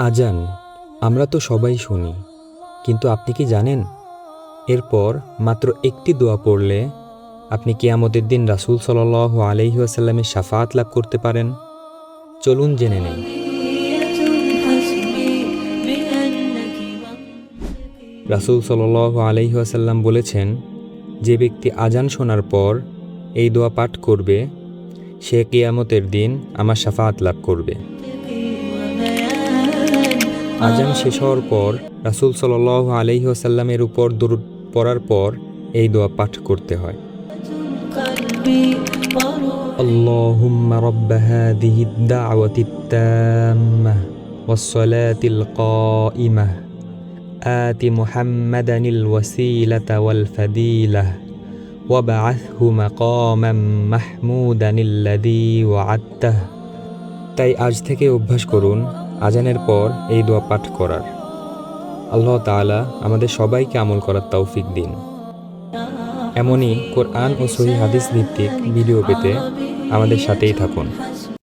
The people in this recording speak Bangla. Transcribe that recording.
আজান আমরা তো সবাই শুনি, কিন্তু আপনি কি জানেন এরপর মাত্র একটি দোয়া পড়লে আপনি কিয়ামতের দিন রাসূল সাল্লাল্লাহু আলাইহি ওয়াসাল্লামের শাফাআত লাভ করতে পারেন? চলুন জেনে নেই। রাসূল সাল্লাল্লাহু আলাইহি ওয়াসাল্লাম বলেছেন, যে ব্যক্তি আজান শোনার পর এই দোয়া পাঠ করবে সে কিয়ামতের দিন আমার শাফাআত লাভ করবে। আজান শেষ হওয়ার পর রাসূল সাল্লাল্লাহু আলাইহি ওয়াসাল্লামের উপর দরুদ পড়ার পর এই দোয়া পাঠ করতে হয়। আল্লাহুম্মা রাব্ব হাযিহিদ দা'ওয়াতিত তাম্মাহ ওয়াস সালাতিল কাইমাহ আতি মুহাম্মাদানিল ওয়াসিলাতা ওয়াল ফাদিলাহ ওয়াবআথহু মাকামান মাহমুদানিল্লাযী ওয়া'আদতাহ। তাই আজ থেকে অভ্যাস করুন আজানের পর এই দোয়া পাঠ করার। আল্লাহ তাআলা আমাদের সবাইকে আমল করার তৌফিক দিন। এমনই কোরআন ও সহিহ হাদিস ভিত্তিক ভিডিও পেতে আমাদের সাথেই থাকুন।